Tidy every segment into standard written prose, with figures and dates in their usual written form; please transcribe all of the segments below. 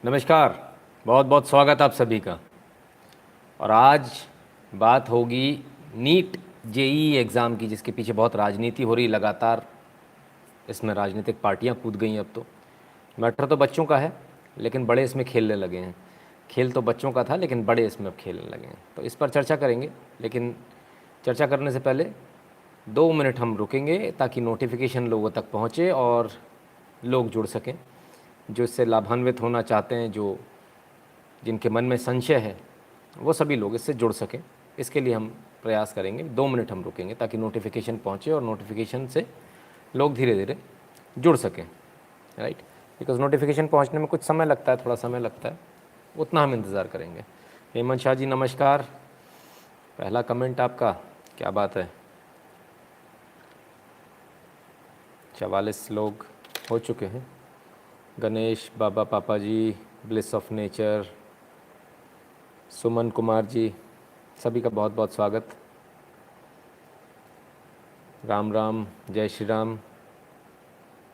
नमस्कार। बहुत बहुत स्वागत आप सभी का। और आज बात होगी नीट जेई एग्ज़ाम की, जिसके पीछे बहुत राजनीति हो रही लगातार। इसमें राजनीतिक पार्टियां कूद गई। अब तो मैटर तो बच्चों का है, लेकिन बड़े इसमें खेलने लगे हैं। खेल तो बच्चों का था, लेकिन बड़े इसमें अब खेलने लगे हैं। तो इस पर चर्चा करेंगे, लेकिन चर्चा करने से पहले 2 मिनट हम रुकेंगे ताकि नोटिफिकेशन लोगों तक पहुँचे और लोग जुड़ सकें, जो इससे लाभान्वित होना चाहते हैं, जो जिनके मन में संशय है, वो सभी लोग इससे जुड़ सकें। इसके लिए हम प्रयास करेंगे। 2 मिनट हम रुकेंगे ताकि नोटिफिकेशन पहुँचे और नोटिफिकेशन से लोग धीरे धीरे जुड़ सकें, राइट। बिकॉज नोटिफिकेशन पहुँचने में कुछ समय लगता है, थोड़ा समय लगता है, उतना हम इंतज़ार करेंगे। हेमंत शाह जी नमस्कार। पहला कमेंट आपका, क्या बात है। 44 लोग हो चुके हैं। गणेश बाबा पापा जी, bliss of nature, Suman Kumar ji, सभी का बहुत बहुत स्वागत। राम राम, जय श्री राम।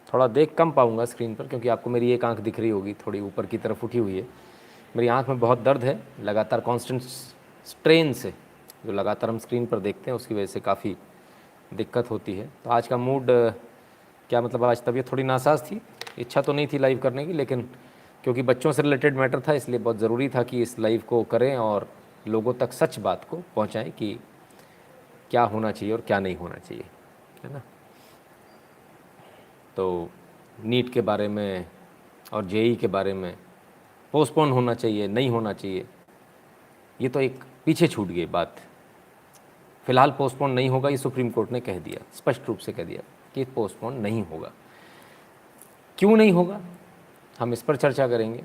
थोड़ा देख कम पाऊँगा स्क्रीन पर, क्योंकि आपको मेरी एक आंख दिख रही होगी, थोड़ी ऊपर की तरफ उठी हुई है। मेरी आंख में बहुत दर्द है, लगातार कांस्टेंट स्ट्रेन से, जो लगातार हम स्क्रीन पर देखते हैं, उसकी वजह से काफ़ी दिक्कत होती है। तो आज का मूड क्या मतलब, आज तबीयत थोड़ी नासाज थी। इच्छा तो नहीं थी लाइव करने की, लेकिन क्योंकि बच्चों से रिलेटेड मैटर था, इसलिए बहुत ज़रूरी था कि इस लाइव को करें और लोगों तक सच बात को पहुंचाएं कि क्या होना चाहिए और क्या नहीं होना चाहिए, है ना। तो नीट के बारे में और जेई के बारे में, पोस्टपोन होना चाहिए नहीं होना चाहिए, ये तो एक पीछे छूट गई बात। फ़िलहाल पोस्टपोन नहीं होगा, ये सुप्रीम कोर्ट ने कह दिया, स्पष्ट रूप से कह दिया कि पोस्टपोन नहीं होगा। क्यों नहीं होगा, हम इस पर चर्चा करेंगे,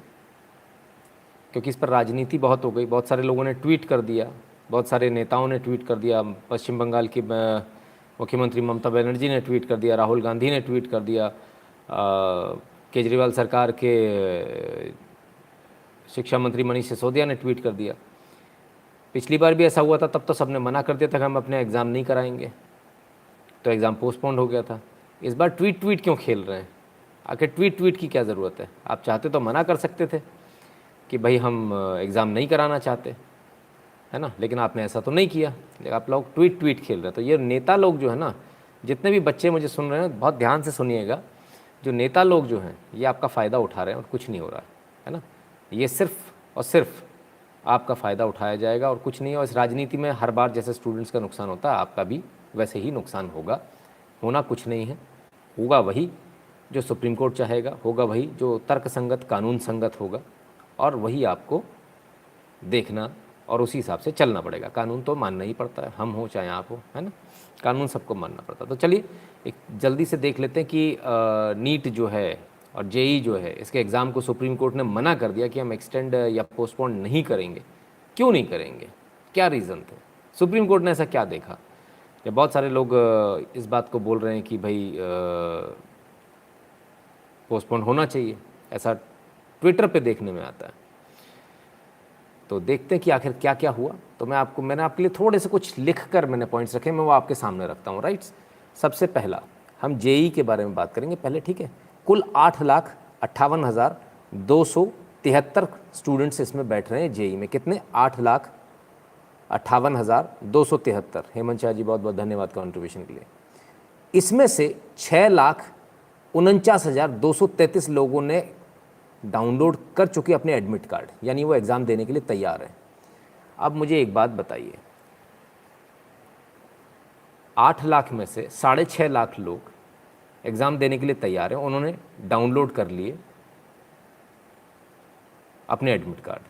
क्योंकि इस पर राजनीति बहुत हो गई। बहुत सारे लोगों ने ट्वीट कर दिया, बहुत सारे नेताओं ने ट्वीट कर दिया। पश्चिम बंगाल की मुख्यमंत्री ममता बनर्जी ने ट्वीट कर दिया, राहुल गांधी ने ट्वीट कर दिया, केजरीवाल सरकार के शिक्षा मंत्री मनीष सिसोदिया ने ट्वीट कर दिया। पिछली बार भी ऐसा हुआ था, तब तो सबने मना कर दिया था कि हम अपने एग्ज़ाम नहीं कराएंगे, तो एग्ज़ाम पोस्टपोन्ड हो गया था। इस बार ट्वीट क्यों खेल रहे हैं? आखिर ट्वीट की क्या ज़रूरत है? आप चाहते तो मना कर सकते थे कि भाई हम एग्ज़ाम नहीं कराना चाहते, है ना, लेकिन आपने ऐसा तो नहीं किया। आप लोग ट्वीट खेल रहे हैं। तो ये नेता लोग जो है ना, जितने भी बच्चे मुझे सुन रहे हैं, बहुत ध्यान से सुनिएगा। जो नेता लोग जो हैं, ये आपका फ़ायदा उठा रहे हैं और कुछ नहीं हो रहा है ना। ये सिर्फ और सिर्फ आपका फ़ायदा उठाया जाएगा और कुछ नहीं। और इस राजनीति में हर बार जैसे स्टूडेंट्स का नुकसान होता है, आपका भी वैसे ही नुकसान होगा। होना कुछ नहीं है, होगा वही जो सुप्रीम कोर्ट चाहेगा, होगा वही जो तर्क संगत कानून संगत होगा, और वही आपको देखना और उसी हिसाब से चलना पड़ेगा। कानून तो मानना ही पड़ता है, हम हो चाहे आप हो, है ना। कानून सबको मानना पड़ता है। तो चलिए एक जल्दी से देख लेते हैं कि नीट जो है और जेई जो है, इसके एग्ज़ाम को सुप्रीम कोर्ट ने मना कर दिया कि हम एक्सटेंड या पोस्टपोन नहीं करेंगे। क्यों नहीं करेंगे, क्या रीज़न थे? सुप्रीम कोर्ट ने ऐसा क्या देखा? या बहुत सारे लोग इस बात को बोल रहे हैं कि भाई पोस्टपोन होना चाहिए, ऐसा ट्विटर पे देखने में आता है। तो देखते हैं कि आखिर क्या क्या हुआ। तो मैंने आपके लिए थोड़े से कुछ लिख कर मैंने पॉइंट्स रखे, मैं वो आपके सामने रखता हूँ, राइट। सबसे पहला हम जेई के बारे में बात करेंगे पहले, ठीक है। कुल 8,58,273 स्टूडेंट्स इसमें बैठ रहे हैं जेई में। कितने? 8,58,273। हेमंत शाह जी बहुत बहुत धन्यवाद कॉन्ट्रीब्यूशन के लिए। इसमें से 6,49,233 लोगों ने डाउनलोड कर चुके अपने एडमिट कार्ड, यानी वो एग्ज़ाम देने के लिए तैयार हैं। अब मुझे एक बात बताइए, 8 लाख में से 6.5 लाख लोग एग्ज़ाम देने के लिए तैयार हैं, उन्होंने डाउनलोड कर लिए अपने एडमिट कार्ड।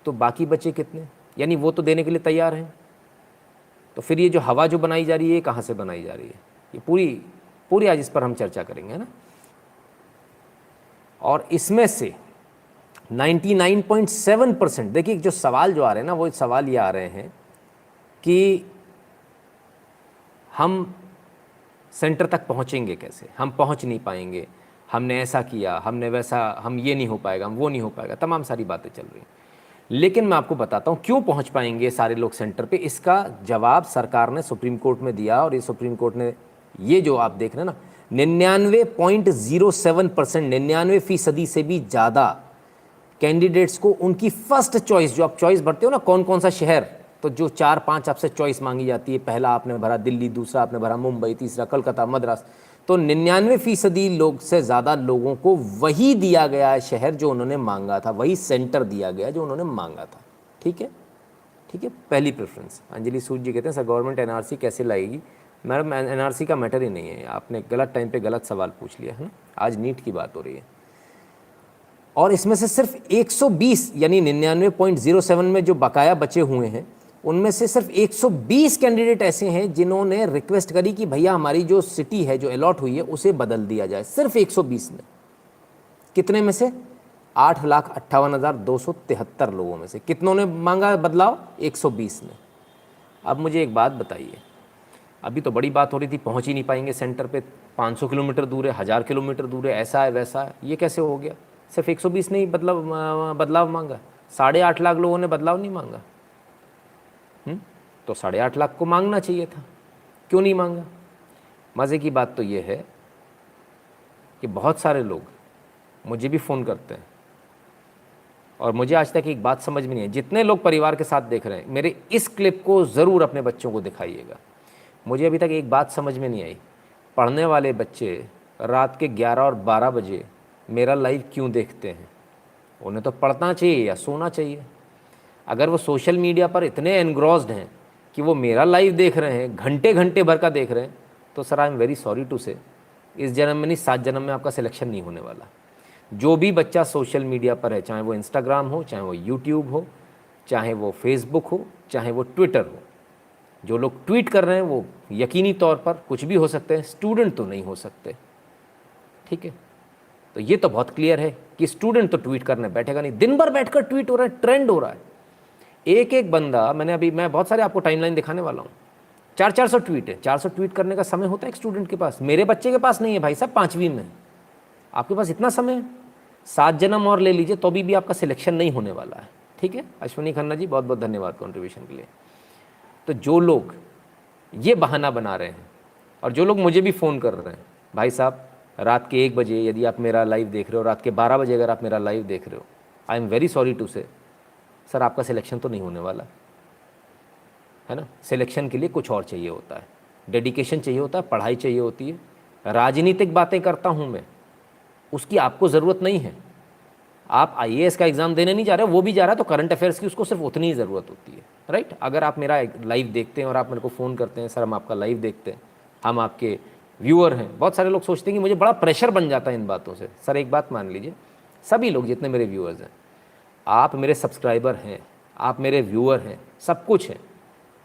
तो बाकी बचे कितने? यानी वो तो देने के लिए तैयार हैं। तो फिर ये जो हवा जो बनाई जा रही है, ये कहाँ से बनाई जा रही है? ये पूरी आज इस पर हम चर्चा करेंगे, है ना। और इसमें से 99.7%, देखिए जो सवाल जो आ रहे हैं ना, वो सवाल ये आ रहे हैं कि हम सेंटर तक पहुंचेंगे कैसे, हम पहुंच नहीं पाएंगे, हमने ऐसा किया, हमने वैसा, हम ये नहीं हो पाएगा, हम वो नहीं हो पाएगा, तमाम सारी बातें चल रही हैं। लेकिन मैं आपको बताता हूं क्यों पहुंच पाएंगे सारे लोग सेंटर पे। इसका जवाब सरकार ने सुप्रीम कोर्ट में दिया, और ये सुप्रीम कोर्ट ने, ये जो आप देख रहे हैं ना, 99.07%, 99% से भी ज़्यादा कैंडिडेट्स को उनकी फर्स्ट चॉइस, जो आप चॉइस भरते हो ना कौन कौन सा शहर, तो जो 4-5 आपसे चॉइस मांगी जाती है, पहला आपने भरा दिल्ली, दूसरा आपने भरा मुंबई, तीसरा कलकत्ता, मद्रास, तो 99% लोग से ज़्यादा लोगों को वही दिया गया है शहर जो उन्होंने मांगा था, वही सेंटर दिया गया जो उन्होंने मांगा था। ठीक है, ठीक है, पहली प्रेफरेंस। अंजलि सूद जी कहते हैं सर गवर्नमेंट एनआरसी कैसे लाएगी? मैडम एनआरसी का मैटर ही नहीं है, आपने गलत टाइम पे गलत सवाल पूछ लिया है ना। आज नीट की बात हो रही है और इसमें से सिर्फ 120 यानी 99.07 में जो बकाया बचे हुए हैं उनमें से सिर्फ 120 कैंडिडेट ऐसे हैं जिन्होंने रिक्वेस्ट करी कि भैया हमारी जो सिटी है जो अलॉट हुई है उसे बदल दिया जाए। सिर्फ 120 में, कितने में से? 8,58,273 लोगों में से कितनों ने मांगा बदलाव? 120 ने। अब मुझे एक बात बताइए, अभी तो बड़ी बात हो रही थी पहुंच ही नहीं पाएंगे सेंटर पे, 500 किलोमीटर दूर है, 1000 किलोमीटर दूर है, ऐसा है वैसा है, ये कैसे हो गया? सिर्फ 120 ने ही बदलाव मांगा, 8.5 लाख लोगों ने बदलाव नहीं मांगा। तो 8.5 लाख को मांगना चाहिए था, क्यों नहीं मांगा? मज़े की बात तो ये है कि बहुत सारे लोग मुझे भी फ़ोन करते हैं और मुझे आज तक एक बात समझ में नहीं है, जितने लोग परिवार के साथ देख रहे हैं मेरे इस क्लिप को ज़रूर अपने बच्चों को दिखाइएगा। मुझे अभी तक एक बात समझ में नहीं आई, पढ़ने वाले बच्चे रात के 11 और 12 बजे मेरा लाइव क्यों देखते हैं? उन्हें तो पढ़ना चाहिए या सोना चाहिए। अगर वो सोशल मीडिया पर इतने एनग्रॉस्ड हैं कि वो मेरा लाइव देख रहे हैं, घंटे घंटे भर का देख रहे हैं, तो sir I am very sorry to say, इस जन्म में नहीं 7 जन्म में आपका सिलेक्शन नहीं होने वाला। जो भी बच्चा सोशल मीडिया पर है, चाहे वो इंस्टाग्राम हो, चाहे वो यूट्यूब हो, चाहे वो फेसबुक हो, चाहे वो ट्विटर हो, जो लोग ट्वीट कर रहे हैं वो यकीनी तौर पर कुछ भी हो सकते हैं, स्टूडेंट तो नहीं हो सकते। ठीक है, तो ये तो बहुत क्लियर है कि स्टूडेंट तो ट्वीट करने बैठेगा नहीं, दिन भर बैठकर ट्वीट हो रहा है, ट्रेंड हो रहा है। एक बंदा, मैं बहुत सारे आपको टाइमलाइन दिखाने वाला हूँ, 400 ट्वीट है। 400 ट्वीट करने का समय होता है एक स्टूडेंट के पास, मेरे बच्चे के पास नहीं है भाई साहब, 5वीं में। आपके पास इतना समय है? 7 जन्म और ले लीजिए तो भी आपका सिलेक्शन नहीं होने वाला है। ठीक है, अश्विनी खन्ना जी बहुत बहुत धन्यवाद कंट्रीब्यूशन के लिए। तो जो लोग ये बहाना बना रहे हैं और जो लोग मुझे भी फ़ोन कर रहे हैं, भाई साहब रात के 1 बजे यदि आप मेरा लाइव देख रहे हो, रात के 12 बजे अगर आप मेरा लाइव देख रहे हो, I am very sorry to say, sir आपका सिलेक्शन तो नहीं होने वाला है ना। सिलेक्शन के लिए कुछ और चाहिए होता है, डेडिकेशन चाहिए होता है, पढ़ाई चाहिए होती है। राजनीतिक बातें करता हूँ मैं, उसकी आपको ज़रूरत नहीं है। आप आईएएस का एग्ज़ाम देने नहीं जा रहे, वो भी जा रहा है तो करंट अफेयर्स की उसको सिर्फ उतनी ही ज़रूरत होती है, राइट। अगर आप मेरा लाइव देखते हैं और आप मेरे को फ़ोन करते हैं, सर हम आपका लाइव देखते हैं, हम आपके व्यूअर हैं। बहुत सारे लोग सोचते हैं कि मुझे बड़ा प्रेशर बन जाता है इन बातों से। सर एक बात मान लीजिए, सभी लोग जितने मेरे व्यूअर्स हैं, आप मेरे सब्सक्राइबर हैं, आप मेरे व्यूअर हैं, सब कुछ है।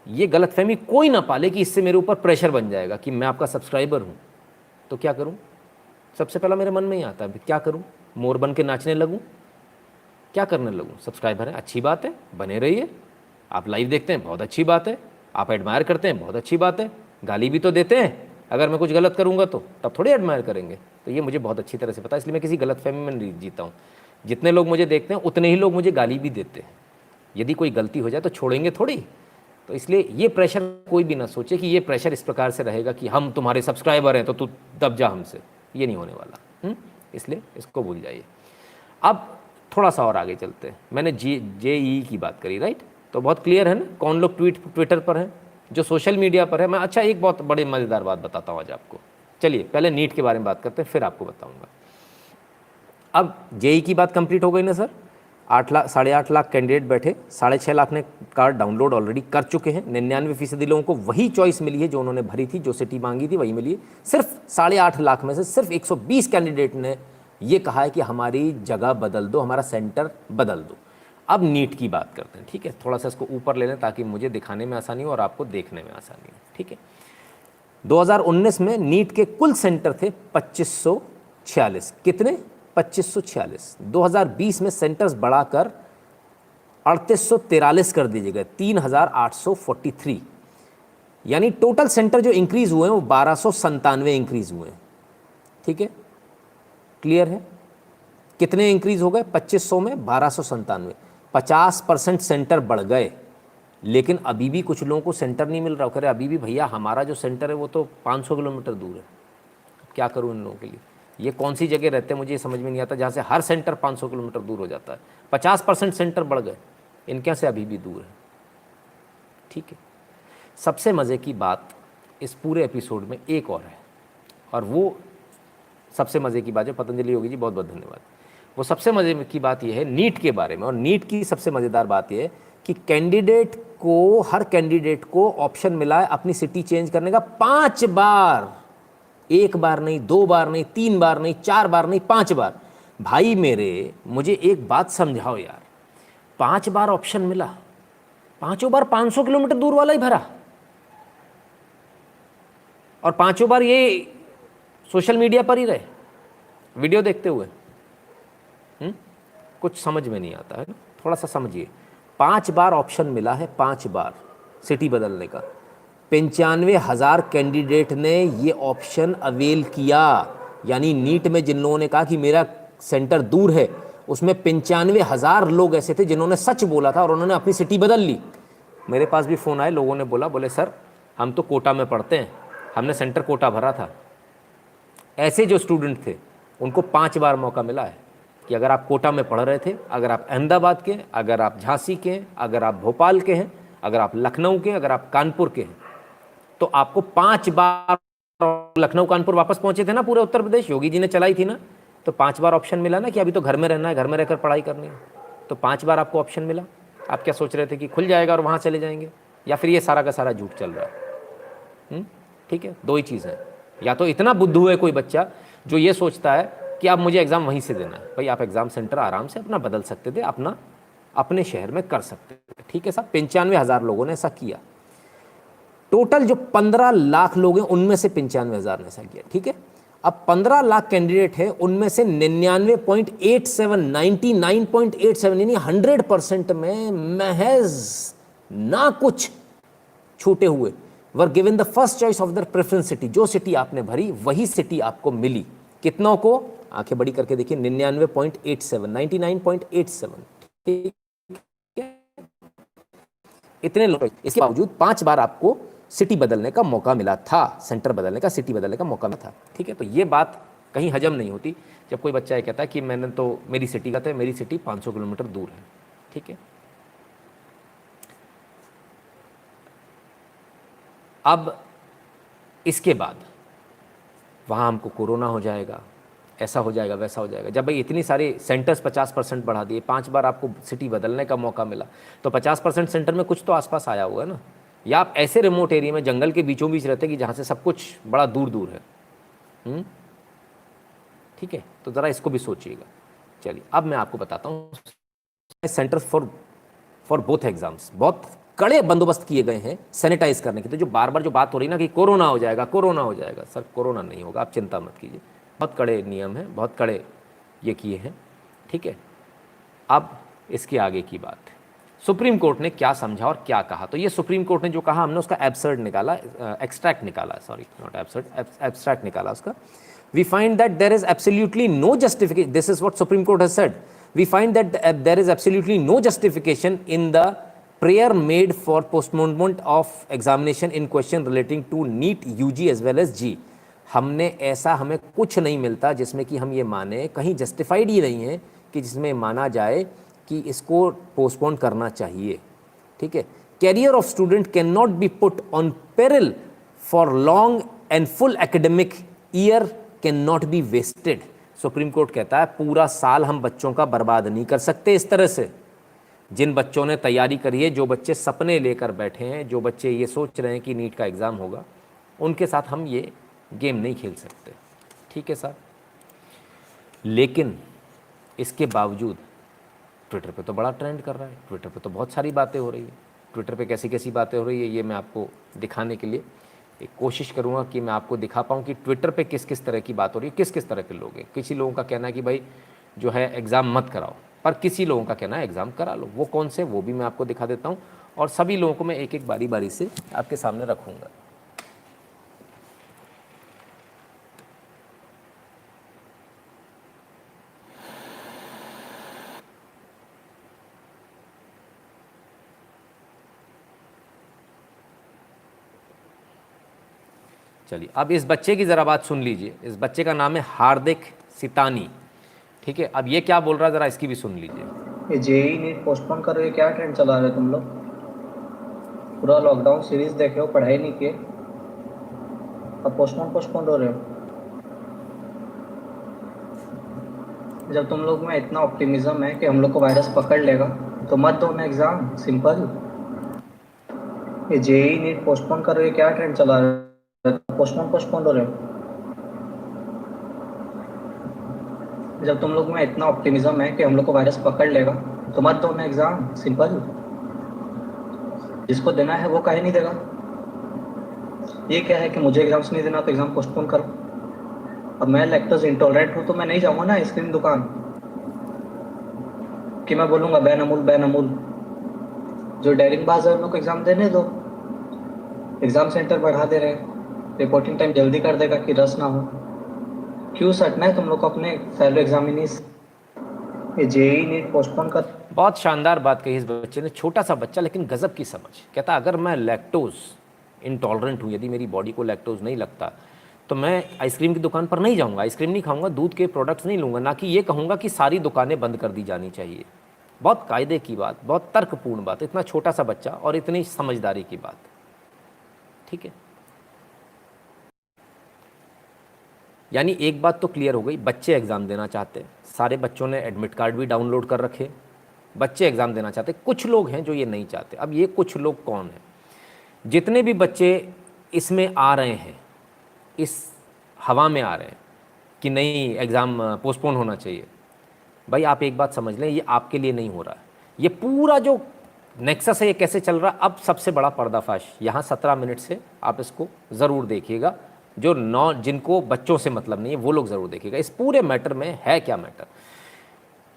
ये गलतफहमी कोई ना पाले कि इससे मेरे ऊपर प्रेशर बन जाएगा कि मैं आपका सब्सक्राइबर हूँ तो क्या करूँ। सबसे पहला मेरे मन में ही आता है क्या करूँ, मोर बन के नाचने लगूँ, क्या करने लगूँ। सब्सक्राइबर है अच्छी बात है, बने रहिए। आप लाइव देखते हैं बहुत अच्छी बात है, आप एडमायर करते हैं बहुत अच्छी बात है, गाली भी तो देते हैं अगर मैं कुछ गलत करूँगा तो, तब थोड़ी एडमायर करेंगे। तो ये मुझे बहुत अच्छी तरह से पता है, इसलिए मैं किसी गलतफहमी में नहीं जीता हूँ। जितने लोग मुझे देखते हैं उतने ही लोग मुझे गाली भी देते हैं। यदि कोई गलती हो जाए तो छोड़ेंगे थोड़ी। तो इसलिए ये प्रेशर कोई भी ना सोचे कि ये प्रेशर इस प्रकार से रहेगा कि हम तुम्हारे सब्सक्राइबर हैं तो तू दब जा हमसे, ये नहीं होने वाला। इसलिए इसको भूल जाइए। अब थोड़ा सा और आगे चलते हैं। मैंने जेईई की बात करी, राइट। तो बहुत क्लियर है ना कौन लोग ट्विटर पर हैं, जो सोशल मीडिया पर है। मैं अच्छा एक बहुत बड़ी मज़ेदार बात बताता हूँ आज आपको। चलिए पहले नीट के बारे में बात करते हैं, फिर आपको बताऊँगा। अब जेईई की बात कंप्लीट हो गई ना सर। 8 लाख कैंडिडेट बैठे, 6.5 लाख ने कार्ड डाउनलोड ऑलरेडी कर चुके हैं। 99% लोगों को वही चॉइस मिली है जो उन्होंने भरी थी, जो सिटी मांगी थी वही मिली है। सिर्फ 8.5 लाख में से सिर्फ 120 कैंडिडेट ने ये कहा है कि हमारी जगह बदल दो, हमारा सेंटर बदल दो। अब नीट की बात करते हैं, ठीक है। थोड़ा सा इसको ऊपर ले लें ताकि मुझे दिखाने में आसानी हो और आपको देखने में आसानी हो, ठीक है। 2019 में नीट के कुल सेंटर थे 2546। कितने? 2546। 2020 में सेंटर्स बढ़ाकर 3843 कर दिए गए, 3843। यानी टोटल सेंटर जो इंक्रीज हुए हैं वो 1297 इंक्रीज हुए हैं, ठीक है। क्लियर है? कितने इंक्रीज हो गए? 2500 में 1297। 50% सेंटर बढ़ गए, लेकिन अभी भी कुछ लोगों को सेंटर नहीं मिल रहा। कह रहे अभी भी भैया हमारा जो सेंटर है वो तो 500 किलोमीटर दूर है, क्या करूं इन लोगों के लिए। ये कौन सी जगह रहते हैं मुझे ये समझ में नहीं आता, जहाँ से हर सेंटर 500 किलोमीटर दूर हो जाता है। 50% सेंटर बढ़ गए, इनके यहाँ से अभी भी दूर है। ठीक है, सबसे मज़े की बात इस पूरे एपिसोड में एक और है, और वो सबसे मज़े की बात है, पतंजलि योगी जी बहुत बहुत धन्यवाद। वो सबसे मज़े की बात ये है नीट के बारे में, और नीट की सबसे मज़ेदार बात ये है कि हर कैंडिडेट को ऑप्शन मिला है अपनी सिटी चेंज करने का 5 बार। 1 बार नहीं, 2 बार नहीं, 3 बार नहीं, 4 बार नहीं, 5 बार। भाई मेरे, मुझे एक बात समझाओ यार, 5 बार ऑप्शन मिला, पांचों बार 500 किलोमीटर दूर वाला ही भरा, और पांचों बार ये सोशल मीडिया पर ही रहे वीडियो देखते हुए। कुछ समझ में नहीं आता है ना, थोड़ा सा समझिए। 5 बार ऑप्शन मिला है, 5 बार सिटी बदलने का। 95,000 कैंडिडेट ने ये ऑप्शन अवेल किया। यानी नीट में जिन लोगों ने कहा कि मेरा सेंटर दूर है, उसमें 95,000 लोग ऐसे थे जिन्होंने सच बोला था और उन्होंने अपनी सिटी बदल ली। मेरे पास भी फ़ोन आए, लोगों ने बोले सर हम तो कोटा में पढ़ते हैं, हमने सेंटर कोटा भरा था। ऐसे जो स्टूडेंट थे उनको 5 बार मौका मिला है कि अगर आप कोटा में पढ़ रहे थे, अगर आप अहमदाबाद के, अगर आप झांसी के हैं, अगर आप भोपाल के हैं, अगर आप लखनऊ के, अगर आप कानपुर के हैं, तो आपको 5 बार, लखनऊ कानपुर वापस पहुंचे थे ना पूरे उत्तर प्रदेश, योगी जी ने चलाई थी ना, तो 5 बार ऑप्शन मिला ना कि अभी तो घर में रहना है, घर में रहकर पढ़ाई करनी है, तो 5 बार आपको ऑप्शन मिला। आप क्या सोच रहे थे कि खुल जाएगा और वहाँ चले जाएंगे, या फिर ये सारा का सारा झूठ चल रहा है? ठीक है, दो ही चीज़ है, या तो इतना बुद्धू है कोई बच्चा जो ये सोचता है कि अब मुझे एग्ज़ाम वहीं से देना है। भाई आप एग्ज़ाम सेंटर आराम से अपना बदल सकते थे, अपना अपने शहर में कर सकते थे। ठीक है साहब, 95,000 लोगों ने ऐसा किया। टोटल जो 15 लाख लोग हैं उनमें से 95,000 ने ऐसा किया। ठीक है, अब 15 लाख कैंडिडेट हैं, उनमें से 99.87 99.87 यानी 100% में महज ना कुछ छूटे हुए were given the first choice of the preference city. जो सिटी आपने भरी वही सिटी आपको मिली। कितनों को? आंखें बड़ी करके देखिए, 99.87 99.87। ठीक है, इतने लोग। इसके बावजूद 5 बार आपको सिटी बदलने का मौका मिला था, सेंटर बदलने का, सिटी बदलने का मौका मिला था। ठीक है, तो ये बात कहीं हजम नहीं होती जब कोई बच्चा ये कहता है कि मैंने तो मेरी सिटी का था, मेरी सिटी 500 किलोमीटर दूर है। ठीक है, अब इसके बाद वहाँ हमको कोरोना हो जाएगा, ऐसा हो जाएगा, वैसा हो जाएगा। जब भाई इतनी सारी सेंटर्स 50% बढ़ा दिए, 5 बार आपको सिटी बदलने का मौका मिला, तो 50% सेंटर में कुछ तो आसपास आया हुआ है ना। या आप ऐसे रिमोट एरिया में, जंगल के बीचों बीच रहते कि जहाँ से सब कुछ बड़ा दूर दूर है। ठीक है, तो ज़रा इसको भी सोचिएगा। चलिए अब मैं आपको बताता हूँ सेंटर फॉर बोथ एग्जाम्स बहुत कड़े बंदोबस्त किए गए हैं सैनिटाइज करने के। तो जो बार बार जो बात हो रही ना कि कोरोना हो जाएगा, कोरोना हो जाएगा, सर कोरोना नहीं होगा, आप चिंता मत कीजिए। बहुत कड़े नियम हैं, बहुत कड़े ये किए हैं। ठीक है, अब इसके आगे की बात, सुप्रीम कोर्ट ने क्या समझा और क्या कहा। तो ये सुप्रीम कोर्ट ने जो कहा, हमने उसका एब्सर्ड निकाला, एक्सट्रैक्ट निकाला, सॉरी नॉट एब्सर्ड, एब्स्ट्रैक्ट निकाला उसका। We find that there is absolutely no justification. This is what Supreme Court has said. We find that there is absolutely no justification in the prayer made for postponement of examination in question relating to NEET, UG as well as G. हमने ऐसा, हमें कुछ नहीं मिलता जिसमें कि हम ये माने, कहीं जस्टिफाइड ही नहीं है कि जिसमें माना जाए कि इसको पोस्टपोन करना चाहिए। ठीक है, career of student can not be put on peril for long and full academic year can not be wasted. Supreme Court कहता है पूरा साल हम बच्चों का बर्बाद नहीं कर सकते इस तरह से। जिन बच्चों ने तैयारी करी है, जो बच्चे सपने लेकर बैठे हैं, जो बच्चे ये सोच रहे हैं कि नीट का एग्ज़ाम होगा, उनके साथ हम ये गेम नहीं खेल सकते। ठीक है साहब, लेकिन इसके बावजूद ट्विटर पे तो बड़ा ट्रेंड कर रहा है, ट्विटर पे तो बहुत सारी बातें हो रही है। ट्विटर पे कैसी कैसी बातें हो रही है ये मैं आपको दिखाने के लिए एक कोशिश करूँगा कि मैं आपको दिखा पाऊँ कि ट्विटर पे किस किस तरह की बात हो रही है, किस किस तरह के लोग हैं। किसी लोगों का कहना है कि भाई जो है एग्ज़ाम मत कराओ, पर किसी लोगों का कहना है एग्ज़ाम करा लो। वो कौन से, वो भी मैं आपको दिखा देता हूँ, और सभी लोगों को मैं एक एक बारी बारी से आपके सामने रखूँगा। चलिए, अब इस बच्चे की ज़रा बात सुन लीजिए। इस बच्चे का नाम है हार्दिक सितानी, ठीक है। अब ये क्या बोल रहा है ज़रा इसकी भी सुन लीजिए। ये जेई नीट पोस्टपोन कर रहे, क्या ट्रेंड चला रहे तुम लोग? पूरा लॉकडाउन सीरीज देखे हो, पढ़ाई नहीं किए, अब पोस्टपोन पोस्टपोन हो रहे हो। जब तुम लोग में इतना ऑप्टिमिज्म है कि हम लोग को वायरस पकड़ लेगा, तो मत दो ना एग्जाम, सिंपल। ये जेई नीट पोस्टपोन कर रहे, क्या ट्रेंड चला रहे हो, पोस्टपोन पोस्टपोन हो रहे हो। जब तुम लोग में इतना ऑप्टिमिज्म है कि हम लोग को वायरस पकड़ लेगा, तो मत दो ना एग्जाम, सिंपल। जिसको देना है वो काहे नहीं देगा। ये क्या है कि मुझे एग्जाम्स नहीं देना तो एग्जाम पोस्टपोन करो। अब मैं लैक्टोज इंटॉलरेंट हूँ तो मैं नहीं जाऊँगा ना आइसक्रीम दुकान कि मैं बोलूँगा बैन अमूल बैन अमूल। जो डेयरिंग बाज है उन लोग को एग्जाम देने दो। एग्जाम सेंटर बढ़ा दे रहे, रिपोर्टिंग टाइम जल्दी कर देगा कि रस ना हो। क्यों सटना है तुम लोग को अपने फेलो एग्जामिनीज। ये जेई नीट पोस्टपोन कर। बहुत शानदार बात कही इस बच्चे ने, छोटा सा बच्चा लेकिन गजब की समझ। कहता अगर मैं लैक्टोज इंटॉलरेंट हूँ, यदि मेरी बॉडी को लैक्टोज नहीं लगता, तो मैं आइसक्रीम की दुकान पर नहीं जाऊँगा, आइसक्रीम नहीं खाऊंगा, दूध के प्रोडक्ट्स नहीं लूँगा, ना कि ये कहूँगा कि सारी दुकानें बंद कर दी जानी चाहिए। बहुत कायदे की बात, बहुत तर्कपूर्ण बात, इतना छोटा सा बच्चा और इतनी समझदारी की बात, ठीक है। यानी एक बात तो क्लियर हो गई, बच्चे एग्ज़ाम देना चाहते हैं, सारे बच्चों ने एडमिट कार्ड भी डाउनलोड कर रखे, बच्चे एग्ज़ाम देना चाहते। कुछ लोग हैं जो ये नहीं चाहते। अब ये कुछ लोग कौन हैं? जितने भी बच्चे इसमें आ रहे हैं, इस हवा में आ रहे हैं कि नहीं एग्ज़ाम पोस्टपोन होना चाहिए, भाई आप एक बात समझ लें, ये आपके लिए नहीं हो रहा है। ये पूरा जो नेक्सस है ये कैसे चल रहा है, अब सबसे बड़ा पर्दाफाश यहाँ 17 मिनट से आप इसको ज़रूर देखिएगा। जो जिनको बच्चों से मतलब नहीं है वो लोग ज़रूर देखिएगा। इस पूरे मैटर में है क्या मैटर,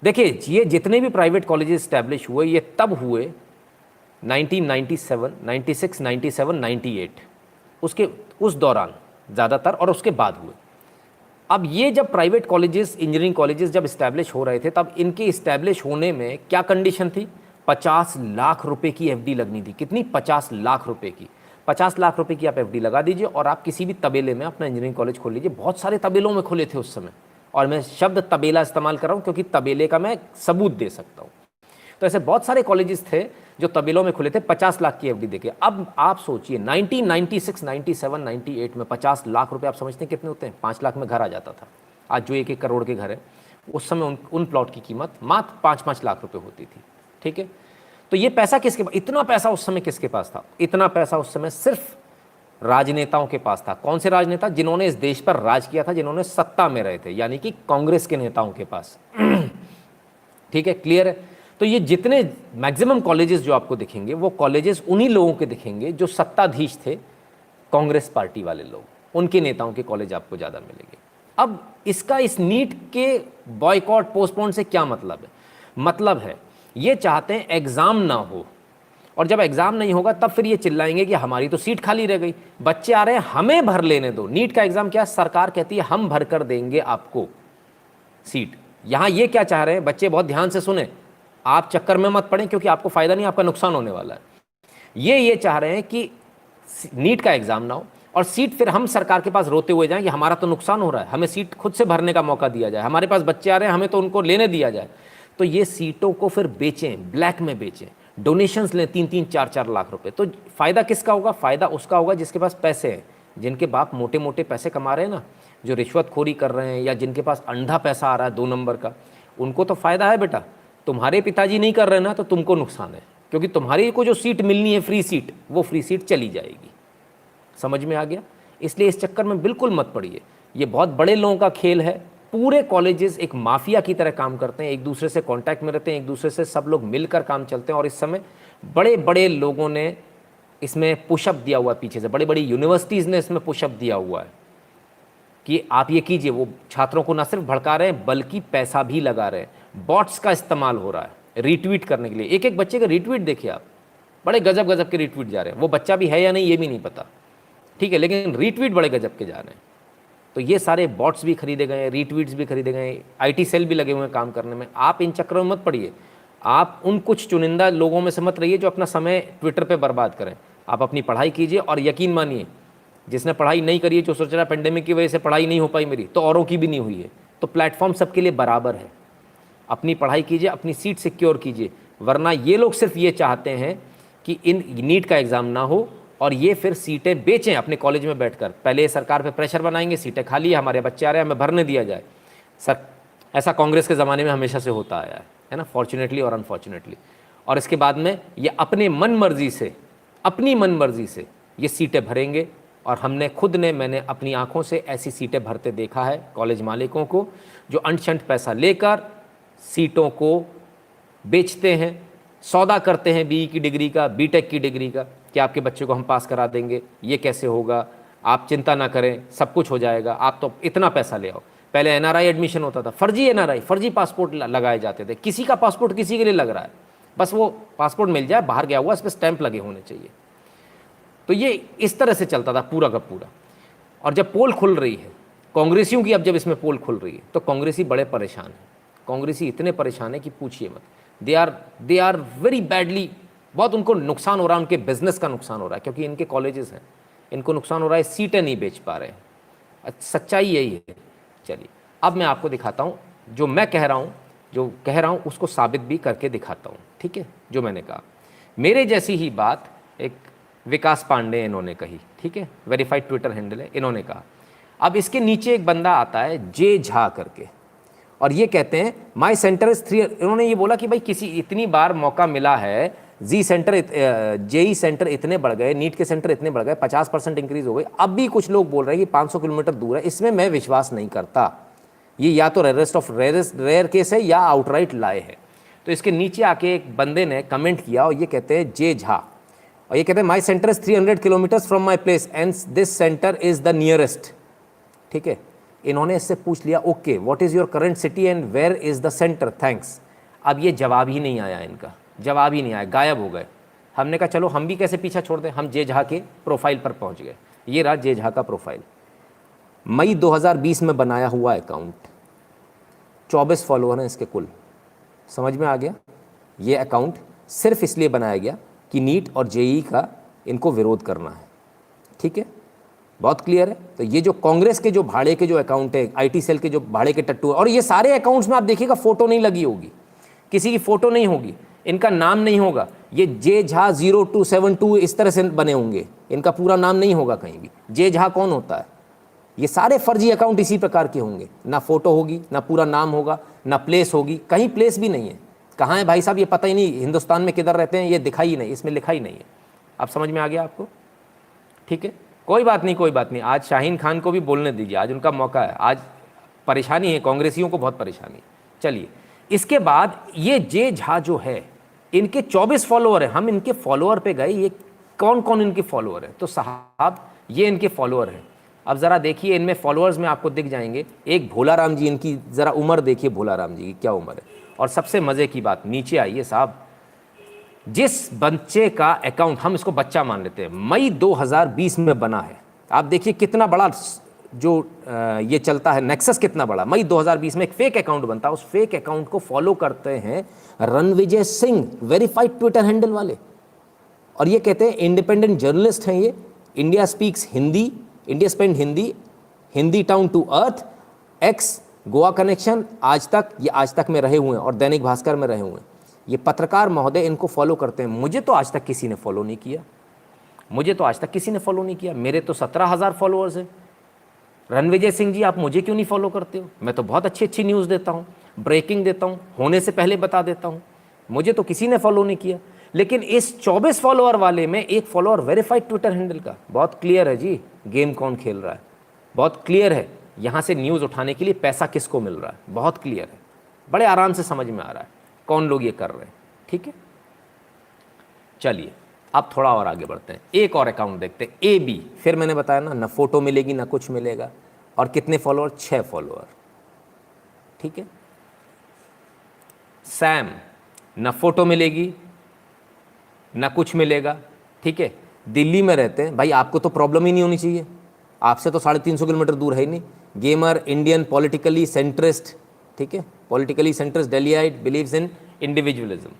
देखिए। ये जितने भी प्राइवेट कॉलेजेस इस्टेब्लिश हुए ये तब हुए 1997, 96, 97, 98, उसके उस दौरान ज़्यादातर, और उसके बाद हुए। अब ये जब प्राइवेट कॉलेजेस, इंजीनियरिंग कॉलेजेस जब इस्टेब्लिश हो रहे थे, तब इनके इस्टेब्लिश होने में क्या कंडीशन थी? 50 लाख रुपए की एफडी लगनी थी। कितनी? 50 लाख रुपए की। 50 लाख रुपए की आप एफडी लगा दीजिए और आप किसी भी तबेले में अपना इंजीनियरिंग कॉलेज खोल लीजिए। बहुत सारे तबेलों में खुले थे उस समय, और मैं शब्द तबेला इस्तेमाल कर रहा हूँ क्योंकि तबेले का मैं सबूत दे सकता हूँ। तो ऐसे बहुत सारे कॉलेजेस थे जो तबेलों में खुले थे 50 लाख की एफडी देके। अब आप सोचिए 1996, 97, 98 में 50 लाख रुपए आप समझते हैं कितने होते हैं? 5 लाख में घर आ जाता था। आज जो 1-1 करोड़ के घर है, उस समय उन प्लॉट की कीमत मात्र 5-5 लाख रुपए होती थी, ठीक है। तो ये पैसा किसके पास, इतना पैसा उस समय किसके पास था? इतना पैसा उस समय सिर्फ राजनेताओं के पास था। कौन से राजनेता? जिन्होंने इस देश पर राज किया था, जिन्होंने सत्ता में रहे थे, यानी कि कांग्रेस के नेताओं के पास। ठीक है, क्लियर है। तो ये जितने मैक्सिमम कॉलेजेस जो आपको दिखेंगे, वो कॉलेजेस उन्हीं लोगों के दिखेंगे जो सत्ताधीश थे, कांग्रेस पार्टी वाले लोग, उनके नेताओं के कॉलेज आपको ज़्यादा मिलेंगे। अब इसका इस नीट के बॉयकॉट पोस्टपोन से क्या मतलब है? मतलब है ये चाहते हैं एग्ज़ाम ना हो, और जब एग्ज़ाम नहीं होगा तब फिर ये चिल्लाएंगे कि हमारी तो सीट खाली रह गई, बच्चे आ रहे हैं, हमें भर लेने दो। नीट का एग्ज़ाम क्या, सरकार कहती है हम भर कर देंगे आपको सीट। यहाँ ये क्या चाह रहे हैं बच्चे, बहुत ध्यान से सुने, आप चक्कर में मत पड़ें क्योंकि आपको फ़ायदा नहीं, आपका नुकसान होने वाला है। ये चाह रहे हैं कि नीट का एग्ज़ाम ना हो और सीट फिर हम सरकार के पास रोते हुए जाएं कि हमारा तो नुकसान हो रहा है, हमें सीट खुद से भरने का मौका दिया जाए, हमारे पास बच्चे आ रहे हैं, हमें तो उनको लेने दिया जाए। तो ये सीटों को फिर बेचें, ब्लैक में बेचें, डोनेशंस लें 3-3, 4-4 लाख रुपए। तो फ़ायदा किसका होगा? फ़ायदा उसका होगा जिसके पास पैसे हैं, जिनके बाप मोटे मोटे पैसे कमा रहे हैं ना, जो रिश्वतखोरी कर रहे हैं या जिनके पास अंधा पैसा आ रहा है 2 नंबर का, उनको तो फ़ायदा है बेटा। तुम्हारे पिताजी नहीं कर रहे ना, तो तुमको नुकसान है, क्योंकि तुम्हारी को जो सीट मिलनी है फ्री सीट, वो फ्री सीट चली जाएगी। समझ में आ गया? इसलिए इस चक्कर में बिल्कुल मत पड़िए, ये बहुत बड़े लोगों का खेल है। पूरे कॉलेजेस एक माफिया की तरह काम करते हैं, एक दूसरे से कांटेक्ट में रहते हैं, एक दूसरे से सब लोग मिलकर काम चलते हैं। और इस समय बड़े बड़े लोगों ने इसमें पुशअप दिया हुआ है, पीछे से बड़ी बड़ी यूनिवर्सिटीज़ ने इसमें पुशअप दिया हुआ है कि आप ये कीजिए। वो छात्रों को न सिर्फ भड़का रहे हैं बल्कि पैसा भी लगा रहे हैं। बॉट्स का इस्तेमाल हो रहा है रीट्वीट करने के लिए। एक एक बच्चे के रीट्वीट देखिए आप, बड़े गजब गजब के रीट्वीट जा रहे हैं। वो बच्चा भी है या नहीं ये भी नहीं पता, ठीक है, लेकिन रीट्वीट बड़े गजब के जा रहे हैं। तो ये सारे बॉट्स भी खरीदे गए, रीट्वीट्स भी खरीदे गए, आईटी सेल भी लगे हुए हैं काम करने में। आप इन चक्करों में मत पड़िए, आप उन कुछ चुनिंदा लोगों में से मत रहिए जो अपना समय ट्विटर पे बर्बाद करें। आप अपनी पढ़ाई कीजिए और यकीन मानिए जिसने पढ़ाई नहीं करी है, जो सोच रहा है पेंडेमिक की वजह से पढ़ाई नहीं हो पाई मेरी, तो औरों की भी नहीं हुई है। तो प्लेटफॉर्म सबके लिए बराबर है। अपनी पढ़ाई कीजिए, अपनी सीट सिक्योर कीजिए, वरना ये लोग सिर्फ ये चाहते हैं कि इन नीट का एग्ज़ाम ना हो और ये फिर सीटें बेचें अपने कॉलेज में बैठकर। पहले सरकार पे प्रेशर बनाएंगे, सीटें खाली है, हमारे बच्चे आ रहे हैं, हमें भरने दिया जाए। सर ऐसा कांग्रेस के ज़माने में हमेशा से होता आया है ना, फॉर्चुनेटली और अनफॉर्चुनेटली। और इसके बाद में ये अपने मन मर्जी से, अपनी मन मर्जी से ये सीटें भरेंगे। और मैंने अपनी आंखों से ऐसी सीटें भरते देखा है कॉलेज मालिकों को, जो अंट-शंट पैसा लेकर सीटों को बेचते हैं, सौदा करते हैं बीई की डिग्री का, बीटेक की डिग्री का, कि आपके बच्चे को हम पास करा देंगे, ये कैसे होगा, आप चिंता ना करें, सब कुछ हो जाएगा, आप तो इतना पैसा ले आओ। पहले एनआरआई एडमिशन होता था, फर्जी एनआरआई, फर्जी पासपोर्ट लगाए जाते थे, किसी का पासपोर्ट किसी के लिए लग रहा है, बस वो पासपोर्ट मिल जाए, बाहर गया हुआ, इस पर स्टैंप लगे होने चाहिए। तो ये इस तरह से चलता था पूरा का पूरा। और जब पोल खुल रही है कांग्रेसियों की, अब जब इसमें पोल खुल रही है तो कांग्रेसी बड़े परेशान हैं। कांग्रेसी इतने परेशान है कि पूछिए मत। दे आर वेरी बैडली, बहुत उनको नुकसान हो रहा है, उनके बिजनेस का नुकसान हो रहा है, क्योंकि इनके कॉलेजेस हैं, इनको नुकसान हो रहा है, सीटें नहीं बेच पा रहे हैं। सच्चाई यही है। चलिए अब मैं आपको दिखाता हूँ, जो मैं कह रहा हूँ उसको साबित भी करके दिखाता हूँ, ठीक है। जो मैंने कहा, मेरे जैसी ही बात एक विकास पांडे इन्होंने कही, ठीक है, वेरीफाइड ट्विटर हैंडल है, इन्होंने कहा। अब इसके नीचे एक बंदा आता है जे झा करके, और ये कहते हैं माई सेंटर इज 3। इन्होंने ये बोला कि भाई किसी इतनी बार मौका मिला है, जेई सेंटर इतने बढ़ गए, नीट के सेंटर इतने बढ़ गए, 50% इंक्रीज हो गई, अब भी कुछ लोग बोल रहे हैं कि 500 किलोमीटर दूर है। इसमें मैं विश्वास नहीं करता, ये या तो रेयर केस है या आउटराइट लाए है। तो इसके नीचे आके एक बंदे ने कमेंट किया और ये कहते हैं जे झा, और ये कहते हैं my centre is 300 kilometre from my place and this centre is the nearest, ठीक है। इन्होंने इससे पूछ लिया, okay what is your current city and where is the centre, thanks. अब ये जवाब ही नहीं आया, इनका जवाब ही नहीं आया, गायब हो गए। हमने कहा चलो हम भी कैसे पीछा छोड़ दें, हम जे झा के प्रोफाइल पर पहुंच गए। ये रहा जे झा का प्रोफाइल, मई 2020 में बनाया हुआ अकाउंट, 24 फॉलोअर हैं इसके कुल। समझ में आ गया? ये अकाउंट सिर्फ इसलिए बनाया गया कि नीट और जेई का इनको विरोध करना है, ठीक है, बहुत क्लियर है। तो ये जो कांग्रेस के जो भाड़े के जो अकाउंट है, आईटी सेल के जो भाड़े के टट्टू, और ये सारे अकाउंट्स में आप देखिएगा फोटो नहीं लगी होगी, किसी की फोटो नहीं होगी, इनका नाम नहीं होगा, ये जे झा 0272 इस तरह से बने होंगे, इनका पूरा नाम नहीं होगा कहीं भी। जे झा कौन होता है? ये सारे फर्जी अकाउंट इसी प्रकार के होंगे, ना फोटो होगी, ना पूरा नाम होगा, ना प्लेस होगी, कहीं प्लेस भी नहीं है। कहाँ है भाई साहब ये पता ही नहीं, हिंदुस्तान में किधर रहते हैं ये दिखाई ही नहीं, इसमें लिखा ही नहीं है। अब समझ में आ गया आपको? ठीक है, कोई बात नहीं, कोई बात नहीं। आज शाहीन खान को भी बोलने दीजिए, आज उनका मौका है। आज परेशानी है, कांग्रेसियों को बहुत परेशानी। चलिए, इसके बाद ये जे झा जो है, इनके 24 फॉलोअर हैं। हम इनके फॉलोअर पे गए, ये कौन कौन इनके फॉलोअर हैं, तो साहब ये इनके फॉलोअर हैं। अब ज़रा देखिए, इनमें फॉलोअर्स में आपको दिख जाएंगे। एक भोलाराम जी, इनकी ज़रा उम्र देखिए, भोलाराम जी की क्या उम्र है। और सबसे मज़े की बात, नीचे आइए साहब, जिस बच्चे का अकाउंट, हम इसको बच्चा मान लेते हैं, मई 2020 में बना है। आप देखिए कितना बड़ा जो ये चलता है नेक्सस, कितना बड़ा। मई 2020 में एक फेक अकाउंट बनता है, उस फेक अकाउंट को फॉलो करते हैं Ranvijay Singh, verified Twitter handle वाले, और ये कहते हैं इंडिपेंडेंट जर्नलिस्ट हैं ये। India speaks Hindi, India spend Hindi, Hindi Down to Earth, X, Gaon Connection, Aaj Tak, ये आज तक में रहे हुए हैं और दैनिक भास्कर में रहे हुए हैं। ये पत्रकार महोदय इनको फॉलो करते हैं। मुझे तो आज तक किसी ने फॉलो नहीं किया, मुझे तो आज तक किसी ने फॉलो नहीं किया। मेरे तो 17,000 फॉलोअर्स हैं। रणविजय सिंह जी, आप मुझे क्यों नहीं फॉलो करते हो? मैं तो बहुत अच्छी अच्छी न्यूज़ देता हूँ, ब्रेकिंग देता हूँ, होने से पहले बता देता हूँ। मुझे तो किसी ने फॉलो नहीं किया। लेकिन इस 24 फॉलोअर वाले में एक फॉलोअर वेरीफाइड ट्विटर हैंडल का, बहुत क्लियर है जी गेम कौन खेल रहा है, बहुत क्लियर है। यहाँ से न्यूज़ उठाने के लिए पैसा किसको मिल रहा है, बहुत क्लियर है, बड़े आराम से समझ में आ रहा है कौन लोग ये कर रहे हैं, ठीक है। चलिए अब थोड़ा और आगे बढ़ते हैं, एक और अकाउंट देखते हैं, ए बी। फिर मैंने बताया ना फोटो मिलेगी ना कुछ मिलेगा। और कितने फॉलोअर? 6 फॉलोअर, ठीक है। सैम, ना फोटो मिलेगी ना कुछ मिलेगा, ठीक है। दिल्ली में रहते हैं भाई, आपको तो प्रॉब्लम ही नहीं होनी चाहिए, आपसे तो 350 किलोमीटर दूर है ही नहीं। गेमर, इंडियन, पॉलिटिकली सेंट्रिस्ट, ठीक है, politically centrist, Delhiite, believes in individualism,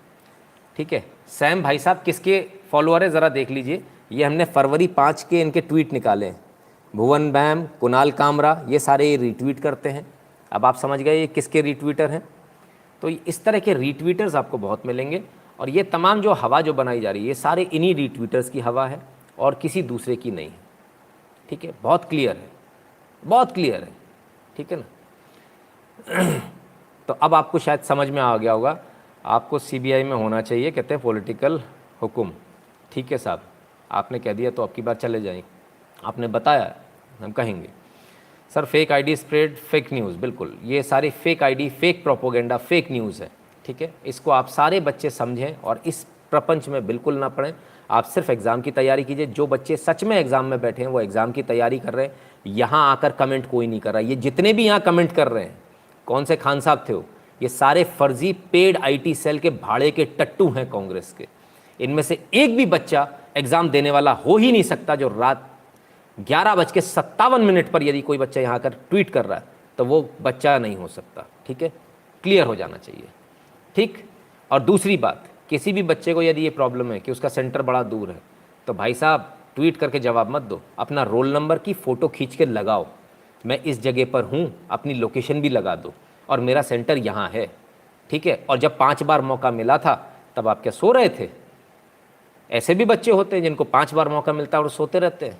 ठीक है। सैम भाई साहब किसके फॉलोअर है ज़रा देख लीजिए। ये हमने फरवरी 5 के इनके ट्वीट निकाले हैं। भुवन बैम, कुणाल कामरा, ये सारे रिट्वीट करते हैं। अब आप समझ गए ये किसके रिट्वीटर हैं। तो इस तरह के रिट्वीटर्स आपको बहुत मिलेंगे, और ये तमाम जो हवा जो बनाई जा रही है ये सारे इन्हीं रिट्वीटर्स की हवा है और किसी दूसरे की नहीं है। ठीक है, बहुत क्लियर है, बहुत क्लियर है। ठीक है ना। तो अब आपको शायद समझ में आ गया होगा, आपको सीबीआई में होना चाहिए, कहते हैं पॉलिटिकल हुक्म। ठीक है साहब, आपने कह दिया तो अब की बार चले जाएंगे, आपने बताया हम कहेंगे। Sir fake ID spread fake news, बिल्कुल ये सारी fake ID, fake propaganda, fake news है। ठीक है, इसको आप सारे बच्चे समझें और इस प्रपंच में बिल्कुल ना पढ़ें। आप सिर्फ एग्ज़ाम की तैयारी कीजिए। जो बच्चे सच में एग्ज़ाम में बैठे हैं वो एग्ज़ाम की तैयारी कर रहे हैं, यहाँ आकर कमेंट कोई नहीं कर रहा। ये जितने भी यहाँ कमेंट कर रहे हैं, कौन से खान साहब थे वो, ये सारे फर्जी पेड आईटी सेल के भाड़े के टट्टू हैं कांग्रेस के। इनमें से एक भी बच्चा एग्ज़ाम देने वाला हो ही नहीं सकता जो रात 11:57 पर यदि कोई बच्चा यहाँ आकर ट्वीट कर रहा है तो वो बच्चा नहीं हो सकता। ठीक है, क्लियर हो जाना चाहिए। ठीक, और दूसरी बात, किसी भी बच्चे को यदि ये प्रॉब्लम है कि उसका सेंटर बड़ा दूर है, तो भाई साहब ट्वीट करके जवाब मत दो, अपना रोल नंबर की फ़ोटो खींच के लगाओ, मैं इस जगह पर हूँ, अपनी लोकेशन भी लगा दो और मेरा सेंटर यहाँ है। ठीक है, और जब 5 बार मौका मिला था तब आप क्या सो रहे थे? ऐसे भी बच्चे होते हैं जिनको 5 बार मौका मिलता है और सोते रहते हैं।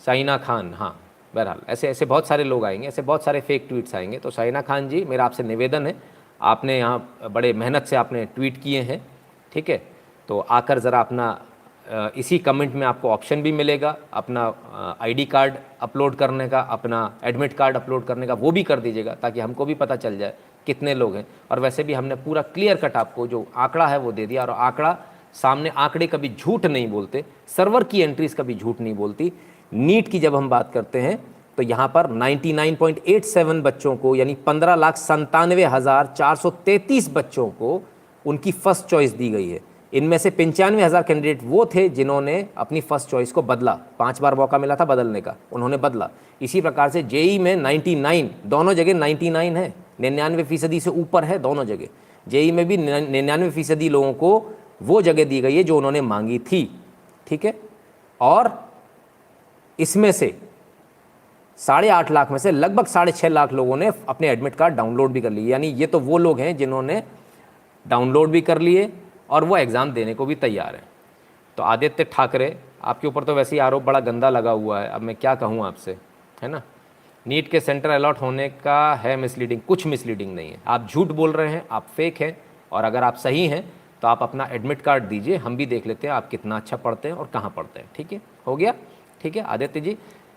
साइना खान, हाँ बहरहाल ऐसे ऐसे बहुत सारे लोग आएंगे, ऐसे बहुत सारे फेक ट्वीट्स आएंगे। तो साइना खान जी, मेरा आपसे निवेदन है, आपने यहाँ बड़े मेहनत से आपने ट्वीट किए हैं, ठीक है, तो आकर ज़रा अपना इसी कमेंट में आपको ऑप्शन भी मिलेगा अपना आईडी कार्ड अपलोड करने का, अपना एडमिट कार्ड अपलोड करने का, वो भी कर दीजिएगा ताकि हमको भी पता चल जाए कितने लोग हैं। और वैसे भी हमने पूरा क्लियर कट आपको जो आंकड़ा है वो दे दिया, और आंकड़ा सामने, आंकड़े कभी झूठ नहीं बोलते, सर्वर की एंट्रीज कभी झूठ नहीं बोलती। नीट की जब हम बात करते हैं तो यहाँ पर 99.87 बच्चों को, यानी 15,97,433 बच्चों को उनकी फर्स्ट चॉइस दी गई है। इनमें से 95,000 कैंडिडेट वो थे जिन्होंने अपनी फर्स्ट चॉइस को बदला, 5 बार मौका मिला था बदलने का, उन्होंने बदला। इसी प्रकार से जेई में 99, दोनों जगह 99 है, 99% से ऊपर है दोनों जगह। जेई में भी 99% लोगों को वो जगह दी गई है जो उन्होंने मांगी थी। ठीक है, और इसमें से 8.5 लाख में से लगभग 6.5 लाख लोगों ने अपने एडमिट कार्ड डाउनलोड भी कर लिए। यानी ये तो वो लोग हैं जिन्होंने डाउनलोड भी कर लिए और वो एग्ज़ाम देने को भी तैयार हैं। तो आदित्य ठाकरे, आपके ऊपर तो वैसे ही आरोप बड़ा गंदा लगा हुआ है, अब मैं क्या कहूँ आपसे, है ना। नीट के सेंटर अलॉट होने का है मिसलीडिंग, कुछ मिसलीडिंग नहीं है। आप झूठ बोल रहे हैं, आप फेक हैं, और अगर आप सही हैं तो आप अपना एडमिट कार्ड दीजिए, हम भी देख लेते हैं आप कितना अच्छा पढ़ते हैं और कहाँ पढ़ते हैं। ठीक है, हो गया। ठीक है आदित्य जी,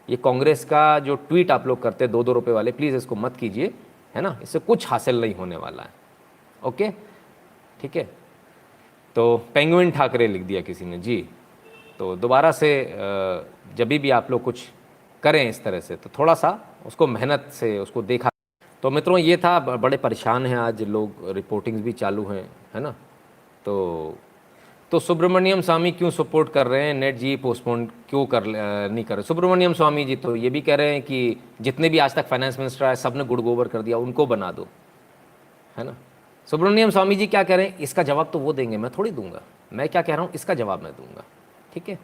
ये कांग्रेस का जो ट्वीट आप लोग करते हैं 2-2 रुपये वाले, प्लीज़ इसको मत कीजिए, है ना, इससे कुछ हासिल नहीं होने वाला है। ओके, ठीक है। तो पेंगुइन ठाकरे लिख दिया किसी ने जी। तो दोबारा से जब भी आप लोग कुछ करें इस तरह से तो थोड़ा सा उसको मेहनत से उसको देखा। तो मित्रों ये था, बड़े परेशान हैं आज लोग, रिपोर्टिंग्स भी चालू हैं, है ना। तो सुब्रमण्यम स्वामी क्यों सपोर्ट कर रहे हैं, नेट जी पोस्टपोन क्यों नहीं कर रहे? सुब्रमण्यम स्वामी जी तो ये भी कह रहे हैं कि जितने भी आज तक फाइनेंस मिनिस्टर आए सब ने गुड़ गोबर कर दिया, उनको बना दो, है ना। सुब्रमण्यम स्वामी जी क्या कह रहे हैं इसका जवाब तो वो देंगे, मैं थोड़ी दूंगा। मैं क्या कह रहा हूँ इसका जवाब मैं दूंगा। ठीक है,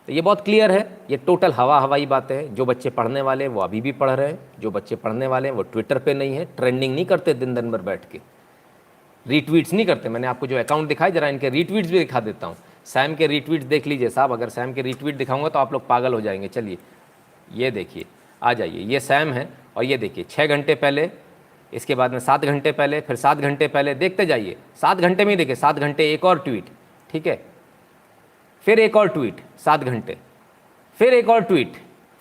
तो ये बहुत क्लियर है, ये टोटल हवाई बातें हैं। जो बच्चे पढ़ने वाले हैं वो अभी भी पढ़ रहे हैं, जो बच्चे पढ़ने वाले हैं वो ट्विटर पे नहीं है, ट्रेंडिंग नहीं करते दिन भर बैठ के, रीट्वीट्स नहीं करते। मैंने आपको जो अकाउंट दिखाए, जरा इनके रीट्वीट्स भी दिखा देता हूँ। सैम के रीट्वीट्स देख लीजिए साहब, अगर सैम के रीट्वीट दिखाऊंगा तो आप लोग पागल हो जाएंगे। चलिए ये देखिए, आ जाइए, ये सैम है, और ये देखिए 6 घंटे पहले, इसके बाद में 7 घंटे पहले, फिर 7 घंटे पहले, देखते जाइए। 7 घंटे में ही देखिए, 7 घंटे एक और ट्वीट, ठीक है, फिर एक और ट्वीट 7 घंटे, फिर एक और ट्वीट,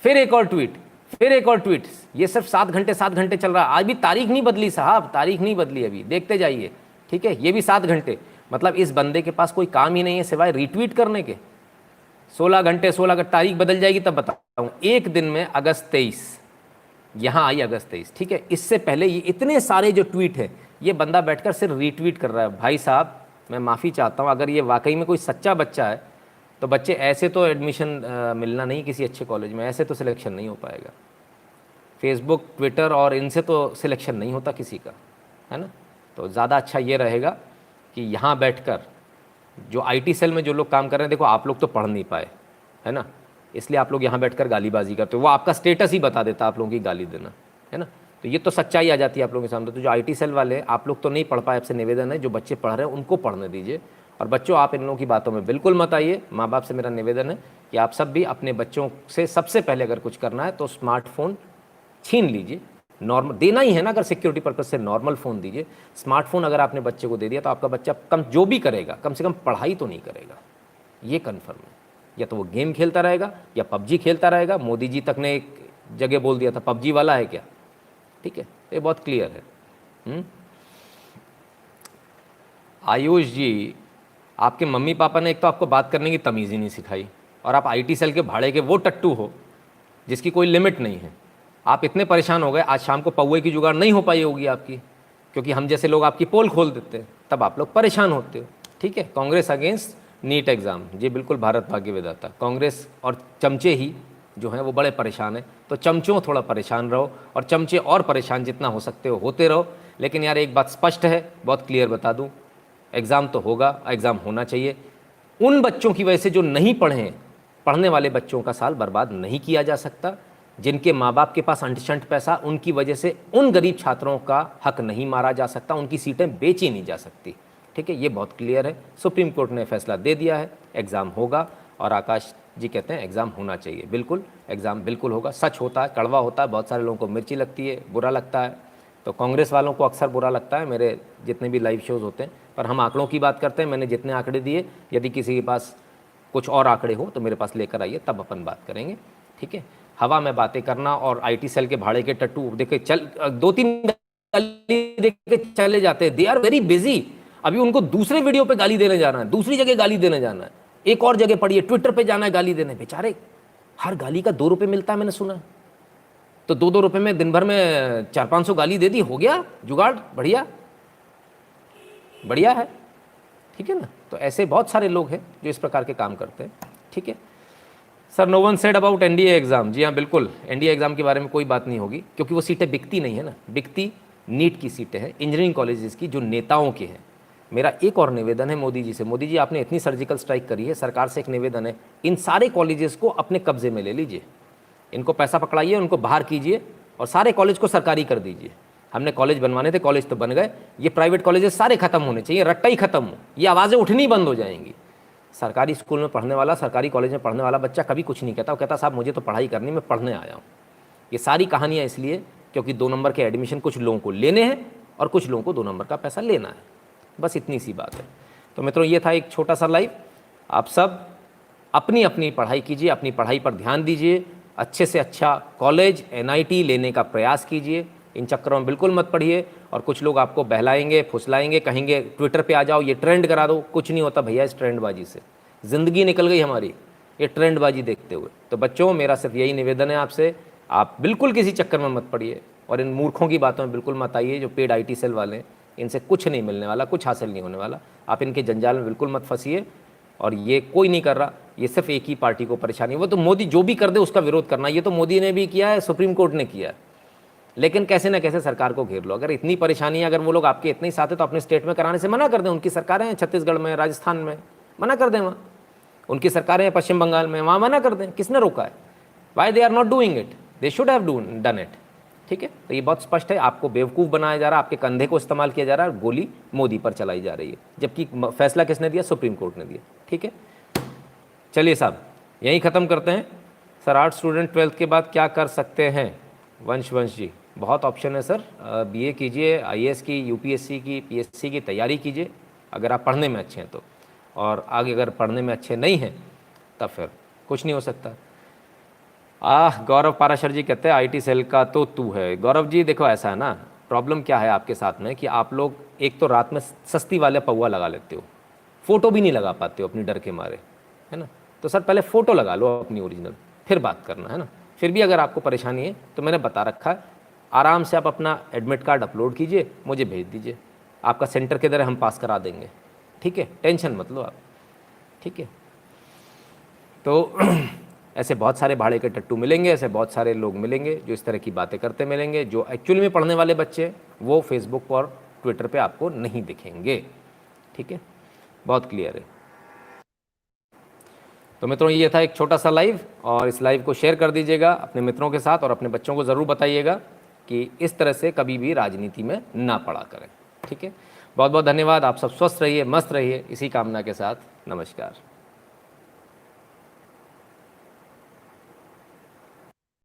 फिर एक और ट्वीट, फिर एक और ट्वीट। ये सिर्फ 7 घंटे चल रहा है। आज भी तारीख नहीं बदली साहब, तारीख नहीं बदली अभी, देखते जाइए। ठीक है, ये भी 7 घंटे। मतलब इस बंदे के पास कोई काम ही नहीं है सिवाय रीट्वीट करने के। 16 घंटे, 16 का तारीख बदल जाएगी तब बताऊँ। एक दिन में अगस्त 23, यहाँ आई अगस्त 23। ठीक है, इससे पहले ये इतने सारे जो ट्वीट है, ये बंदा बैठकर सिर्फ रीट्वीट कर रहा है। भाई साहब मैं माफ़ी चाहता हूँ, अगर ये वाकई में कोई सच्चा बच्चा है तो बच्चे ऐसे तो एडमिशन मिलना नहीं किसी अच्छे कॉलेज में, ऐसे तो सिलेक्शन नहीं हो पाएगा। फेसबुक, ट्विटर और इनसे तो सिलेक्शन नहीं होता किसी का, है ना। तो ज़्यादा अच्छा ये रहेगा कि यहाँ बैठकर जो आईटी सेल में जो लोग काम कर रहे हैं, देखो आप लोग तो पढ़ नहीं पाए, है ना, इसलिए आप लोग यहाँ बैठकर गालीबाजी करते हो। वो आपका स्टेटस ही बता देता आप लोगों की गाली देना, है ना। तो ये तो सच्चाई आ जाती है आप लोगों के सामने। तो जो IT सेल वाले हैं, आप लोग तो नहीं पढ़ पाए, आपसे निवेदन है जो बच्चे पढ़ रहे हैं उनको पढ़ने दीजिए। और बच्चों, आप इन लोगों की बातों में बिल्कुल मत आइए। माँ बाप से मेरा निवेदन है कि आप सब भी अपने बच्चों से सबसे पहले अगर कुछ करना है तो स्मार्टफोन छीन लीजिए। नॉर्मल देना ही है ना, अगर सिक्योरिटी पर्पज से नॉर्मल फ़ोन दीजिए। स्मार्टफोन अगर आपने बच्चे को दे दिया तो आपका बच्चा कम जो भी करेगा कम से कम पढ़ाई तो नहीं करेगा, ये कन्फर्म है। या तो वो गेम खेलता रहेगा या PUBG खेलता रहेगा। मोदी जी तक ने एक जगह बोल दिया था PUBG वाला है क्या, ठीक है, ये बहुत क्लियर है। आयुष जी, आपके मम्मी पापा ने एक तो आपको बात करने की तमीज़ ही नहीं सिखाई, और आप IT सेल के भाड़े के वो टट्टू हो जिसकी कोई लिमिट नहीं है। आप इतने परेशान हो गए, आज शाम को पौए की जुगाड़ नहीं हो पाई होगी आपकी, क्योंकि हम जैसे लोग आपकी पोल खोल देते हैं, तब आप लोग परेशान होते हो, ठीक है। कांग्रेस अगेंस्ट नीट एग्ज़ाम, जी बिल्कुल, भारत भाग्य विधाता। कांग्रेस और चमचे ही जो हैं वो बड़े परेशान हैं, तो चमचों थोड़ा परेशान रहो, और चमचे और परेशान जितना हो सकते हो होते रहो। लेकिन यार एक बात स्पष्ट है, बहुत क्लियर बता दूँ, एग्ज़ाम तो होगा, एग्ज़ाम होना चाहिए। उन बच्चों की वजह से जो नहीं पढ़े हैं, पढ़ने वाले बच्चों का साल बर्बाद नहीं किया जा सकता। जिनके माँ बाप के पास अंट-शंट पैसा, उनकी वजह से उन गरीब छात्रों का हक नहीं मारा जा सकता, उनकी सीटें बेची नहीं जा सकती, ठीक है। ये बहुत क्लियर है, सुप्रीम कोर्ट ने फैसला दे दिया है, एग्ज़ाम होगा। और आकाश जी कहते हैं एग्ज़ाम होना चाहिए, बिल्कुल एग्ज़ाम बिल्कुल होगा। सच होता है, कड़वा होता है, बहुत सारे लोगों को मिर्ची लगती है, बुरा लगता है। तो कांग्रेस वालों को अक्सर बुरा लगता है मेरे जितने भी लाइव शोज़ होते हैं, पर हम आंकड़ों की बात करते हैं। मैंने जितने आंकड़े दिए, यदि किसी के पास कुछ और आंकड़े हो तो मेरे पास लेकर आइए, तब अपन बात करेंगे, ठीक है। हवा में बातें करना और IT सेल के भाड़े के टट्टू देखे चल 2-3 गाली देख के चले जाते हैं, दे आर वेरी बिजी। अभी उनको दूसरे वीडियो पे गाली देने जाना है, दूसरी जगह गाली देने जाना है, एक और जगह पड़ी है, ट्विटर पे जाना है गाली देने। बेचारे, हर गाली का 2 रुपये मिलता है, मैंने सुना। तो 2-2 रुपये में दिन भर में 400-500 गाली दे दी, हो गया जुगाड़, बढ़िया बढ़िया है, ठीक है ना। तो ऐसे बहुत सारे लोग हैं जो इस प्रकार के काम करते हैं, ठीक है। Sir, no one said about NDA exam, जी हाँ बिल्कुल, NDA एग्ज़ाम के बारे में कोई बात नहीं होगी, क्योंकि वो सीटें बिकती नहीं है ना, बिकती नीट की सीटें हैं, इंजीनियरिंग कॉलेजेस की, जो नेताओं के हैं। मेरा एक और निवेदन है मोदी जी से, मोदी जी आपने इतनी सर्जिकल स्ट्राइक करी है, सरकार से एक निवेदन है, इन सारे कॉलेजेस को अपने कब्जे में ले लीजिए, इनको पैसा पकड़ाइए, उनको बाहर कीजिए और सारे कॉलेज को सरकारी कर दीजिए। हमने कॉलेज बनवाने थे, कॉलेज तो बन गए, ये प्राइवेट कॉलेजेस सारे खत्म होने चाहिए, रट्टा ही खत्म हो, ये आवाज़ें उठनी बंद हो जाएंगी। सरकारी स्कूल में पढ़ने वाला, सरकारी कॉलेज में पढ़ने वाला बच्चा कभी कुछ नहीं कहता, वो कहता साहब मुझे तो पढ़ाई करनी, मैं पढ़ने आया हूँ। ये सारी कहानियाँ इसलिए क्योंकि 2 नंबर के एडमिशन कुछ लोगों को लेने हैं और कुछ लोगों को 2 नंबर का पैसा लेना है, बस इतनी सी बात है। तो मित्रों, ये था एक छोटा सा लाइव। आप सब अपनी अपनी पढ़ाई कीजिए, अपनी पढ़ाई पर ध्यान दीजिए, अच्छे से अच्छा कॉलेज NIT लेने का प्रयास कीजिए, इन चक्करों में बिल्कुल मत पढ़िए। और कुछ लोग आपको बहलाएंगे, फुसलाएंगे, कहेंगे ट्विटर पे आ जाओ, ये ट्रेंड करा दो, कुछ नहीं होता भैया इस ट्रेंडबाजी से, ज़िंदगी निकल गई हमारी ये ट्रेंडबाजी देखते हुए। तो बच्चों, मेरा सिर्फ यही निवेदन है आपसे, आप बिल्कुल किसी चक्कर में मत पड़िए और इन मूर्खों की बातों में बिल्कुल मत आइए जो पेड IT सेल वाले हैं, इनसे कुछ नहीं मिलने वाला, कुछ हासिल नहीं होने वाला। आप इनके जंजाल में बिल्कुल मत फंसिए। और ये कोई नहीं कर रहा, ये सिर्फ एक ही पार्टी को परेशानी, वो तो मोदी जो भी कर दे उसका विरोध करना, ये तो मोदी ने भी किया है, सुप्रीम कोर्ट ने किया है। लेकिन कैसे ना कैसे सरकार को घेर लो। अगर इतनी परेशानी है, अगर वो लोग आपके इतने ही साथ है, तो अपने स्टेट में कराने से मना कर दें। उनकी सरकारें हैं छत्तीसगढ़ में, राजस्थान में, मना कर दें। वहाँ उनकी सरकारें हैं पश्चिम बंगाल में, वहाँ मना कर दें। किसने रोका है? Why they are not doing it, they should have done it, ठीक है। तो ये बहुत स्पष्ट है, आपको बेवकूफ़ बनाया जा रहा है, आपके कंधे को इस्तेमाल किया जा रहा है, गोली मोदी पर चलाई जा रही है, जबकि फैसला किसने दिया? सुप्रीम कोर्ट ने दिया, ठीक है। चलिए साहब, यहीं ख़त्म करते हैं। सर, आर्ट स्टूडेंट 12th के बाद क्या कर सकते हैं? वंश जी, बहुत ऑप्शन है सर। BA कीजिए, IAS की, UPSC की, PSC की तैयारी कीजिए अगर आप पढ़ने में अच्छे हैं तो, और आगे अगर पढ़ने में अच्छे नहीं हैं तब फिर कुछ नहीं हो सकता। गौरव पाराशर जी कहते हैं IT सेल का तो तू है। गौरव जी देखो, ऐसा है ना, प्रॉब्लम क्या है आपके साथ में कि आप लोग एक तो रात में सस्ती वाले पौवा लगा लेते हो, फ़ोटो भी नहीं लगा पाते हो अपनी डर के मारे, है ना। तो सर पहले फ़ोटो लगा लो अपनी ओरिजिनल, फिर बात करना, है ना। फिर भी अगर आपको परेशानी है तो मैंने बता रखा है, आराम से आप अपना एडमिट कार्ड अपलोड कीजिए, मुझे भेज दीजिए, आपका सेंटर किधर है हम पास करा देंगे, ठीक है, टेंशन मत लो आप, ठीक है। तो ऐसे बहुत सारे भाड़े के टट्टू मिलेंगे, ऐसे बहुत सारे लोग मिलेंगे जो इस तरह की बातें करते मिलेंगे। जो एक्चुअली में पढ़ने वाले बच्चे वो फेसबुक और ट्विटर पे आपको नहीं दिखेंगे, ठीक है, बहुत क्लियर है। तो मित्रों, ये था एक छोटा सा लाइव, और इस लाइव को शेयर कर दीजिएगा अपने मित्रों के साथ, और अपने बच्चों को ज़रूर बताइएगा कि इस तरह से कभी भी राजनीति में ना पड़ा करें। ठीक है, बहुत बहुत धन्यवाद। आप सब स्वस्थ रहिए, मस्त रहिए, इसी कामना के साथ नमस्कार।